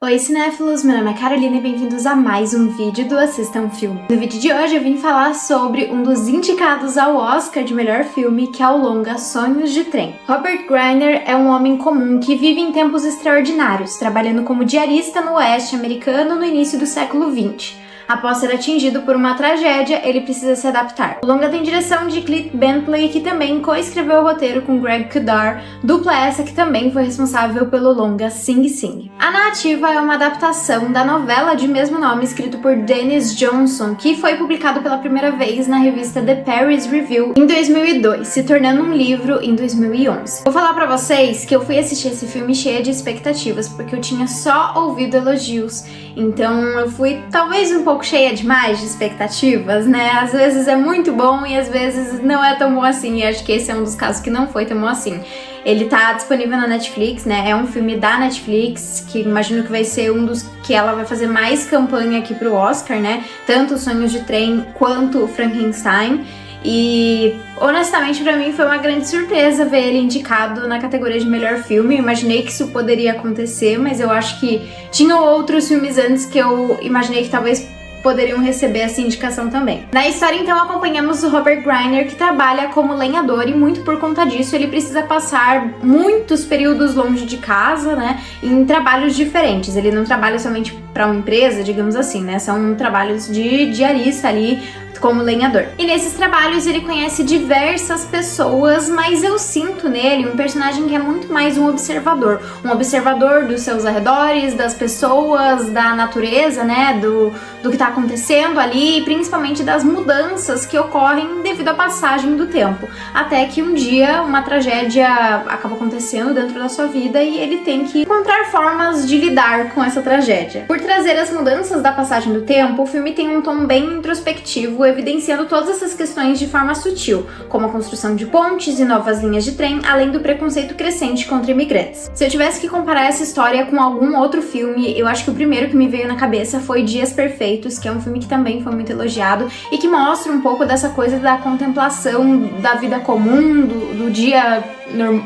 Oi cinéfilos, meu nome é Carolina e bem-vindos a mais um vídeo do Assista um Filme. No vídeo de hoje eu vim falar sobre um dos indicados ao Oscar de melhor filme, que é o longa Sonhos de Trem. Robert Greiner é um homem comum que vive em tempos extraordinários, trabalhando como diarista no oeste americano no início do século XX. Após ser atingido por uma tragédia, ele precisa se adaptar. O longa tem direção de Clint Bentley, que também coescreveu o roteiro com Greg Kudar, dupla essa que também foi responsável pelo longa Sing Sing. A narrativa é uma adaptação da novela de mesmo nome, escrito por Dennis Johnson, que foi publicado pela primeira vez na revista The Paris Review em 2002, se tornando um livro em 2011. Vou falar pra vocês que eu fui assistir esse filme cheia de expectativas, porque eu tinha só ouvido elogios, então eu fui talvez um pouco cheia demais de expectativas, né? Às vezes é muito bom e às vezes não é tão bom assim, e acho que esse é um dos casos que não foi tão bom assim. Ele tá disponível na Netflix, né? É um filme da Netflix, que imagino que vai ser um dos que ela vai fazer mais campanha aqui pro Oscar, né? Tanto Sonhos de Trem quanto Frankenstein. E honestamente pra mim foi uma grande surpresa ver ele indicado na categoria de melhor filme. Eu imaginei que isso poderia acontecer, mas eu acho que tinham outros filmes antes que eu imaginei que talvez poderiam receber essa indicação também. Na história, então, acompanhamos o Robert Greiner, que trabalha como lenhador, e muito por conta disso ele precisa passar muitos períodos longe de casa, né, em trabalhos diferentes. Ele não trabalha somente para uma empresa, digamos assim, né, são trabalhos de diarista ali, como lenhador. E nesses trabalhos ele conhece diversas pessoas, mas eu sinto nele um personagem que é muito mais um observador dos seus arredores, das pessoas, da natureza, né, do que tá acontecendo ali, e principalmente das mudanças que ocorrem devido à passagem do tempo. Até que um dia uma tragédia acaba acontecendo dentro da sua vida e ele tem que encontrar formas de lidar com essa tragédia. Por trazer as mudanças da passagem do tempo, o filme tem um tom bem introspectivo, evidenciando todas essas questões de forma sutil, como a construção de pontes e novas linhas de trem, além do preconceito crescente contra imigrantes. Se eu tivesse que comparar essa história com algum outro filme, eu acho que o primeiro que me veio na cabeça foi Dias Perfeitos, que é um filme que também foi muito elogiado e que mostra um pouco dessa coisa da contemplação da vida comum, do dia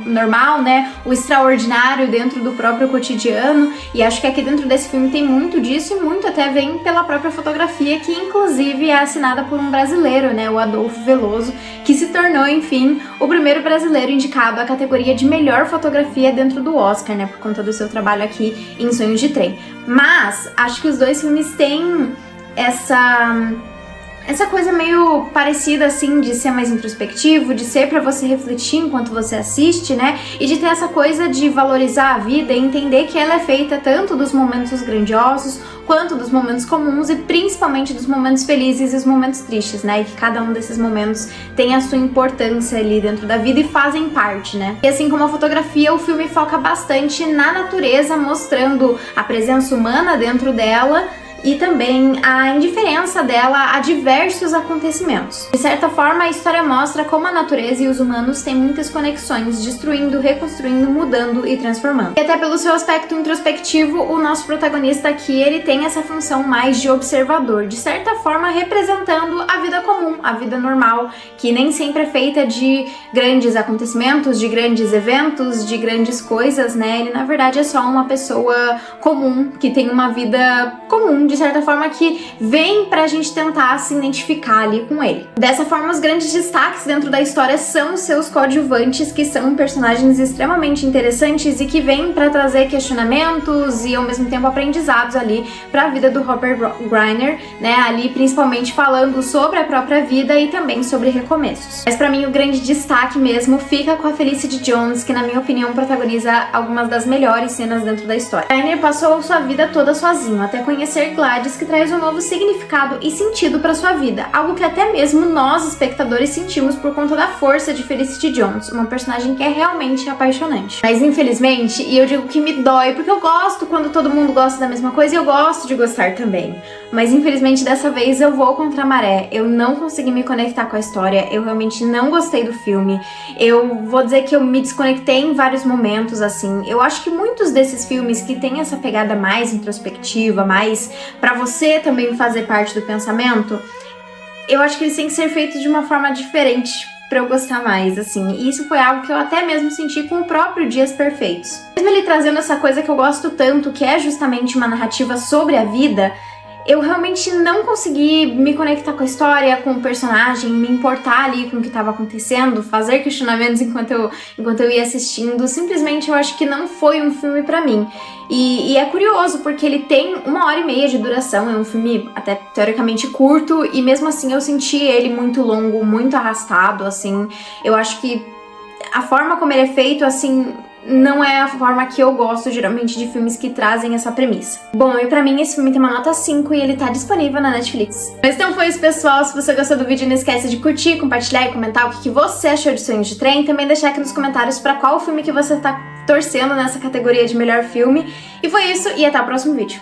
normal, né, o extraordinário dentro do próprio cotidiano, e acho que aqui dentro desse filme tem muito disso, e muito até vem pela própria fotografia, que inclusive é assinada por um brasileiro, né, o Adolfo Veloso, que se tornou, enfim, o primeiro brasileiro indicado à categoria de melhor fotografia dentro do Oscar, né, por conta do seu trabalho aqui em Sonhos de Trem. Mas acho que os dois filmes têm essa coisa meio parecida, assim, de ser mais introspectivo, de ser pra você refletir enquanto você assiste, né? E de ter essa coisa de valorizar a vida e entender que ela é feita tanto dos momentos grandiosos quanto dos momentos comuns e principalmente dos momentos felizes e os momentos tristes, né? E que cada um desses momentos tem a sua importância ali dentro da vida e fazem parte, né? E assim como a fotografia, o filme foca bastante na natureza, mostrando a presença humana dentro dela e também a indiferença dela a diversos acontecimentos. De certa forma, a história mostra como a natureza e os humanos têm muitas conexões, destruindo, reconstruindo, mudando e transformando. E até pelo seu aspecto introspectivo, o nosso protagonista aqui, ele tem essa função mais de observador, de certa forma representando a vida comum, a vida normal, que nem sempre é feita de grandes acontecimentos, de grandes eventos, de grandes coisas, né? Ele, na verdade, é só uma pessoa comum, que tem uma vida comum, de certa forma, que vem pra gente tentar se identificar ali com ele. Dessa forma, os grandes destaques dentro da história são os seus coadjuvantes, que são personagens extremamente interessantes e que vêm pra trazer questionamentos e ao mesmo tempo aprendizados ali pra vida do Robert Greiner, né, ali principalmente falando sobre a própria vida e também sobre recomeços. Mas pra mim o grande destaque mesmo fica com a Felicity Jones, que na minha opinião protagoniza algumas das melhores cenas dentro da história. Greiner passou sua vida toda sozinho, até conhecer Gladys, que traz um novo significado e sentido para sua vida, algo que até mesmo nós, espectadores, sentimos por conta da força de Felicity Jones, uma personagem que é realmente apaixonante. Mas infelizmente, e eu digo que me dói, porque eu gosto quando todo mundo gosta da mesma coisa e eu gosto de gostar também, mas infelizmente dessa vez eu vou contra a maré, eu não consegui me conectar com a história, eu realmente não gostei do filme, eu vou dizer que eu me desconectei em vários momentos, assim. Eu acho que muitos desses filmes que tem essa pegada mais introspectiva, mais pra você também fazer parte do pensamento, eu acho que eles têm que ser feitos de uma forma diferente pra eu gostar mais, assim. E isso foi algo que eu até mesmo senti com o próprio Dias Perfeitos. Mesmo ele trazendo essa coisa que eu gosto tanto, que é justamente uma narrativa sobre a vida, eu realmente não consegui me conectar com a história, com o personagem, me importar ali com o que estava acontecendo, fazer questionamentos enquanto eu ia assistindo. Simplesmente eu acho que não foi um filme pra mim. E é curioso, porque ele tem 1h30 de duração, é um filme até teoricamente curto, e mesmo assim eu senti ele muito longo, muito arrastado, assim. Eu acho que a forma como ele é feito, assim, não é a forma que eu gosto, geralmente, de filmes que trazem essa premissa. Bom, e pra mim esse filme tem uma nota 5 e ele tá disponível na Netflix. Mas então foi isso, pessoal. Se você gostou do vídeo, não esquece de curtir, compartilhar e comentar o que você achou de Sonhos de Trem. Também deixar aqui nos comentários pra qual filme que você tá torcendo nessa categoria de melhor filme. E foi isso, e até o próximo vídeo.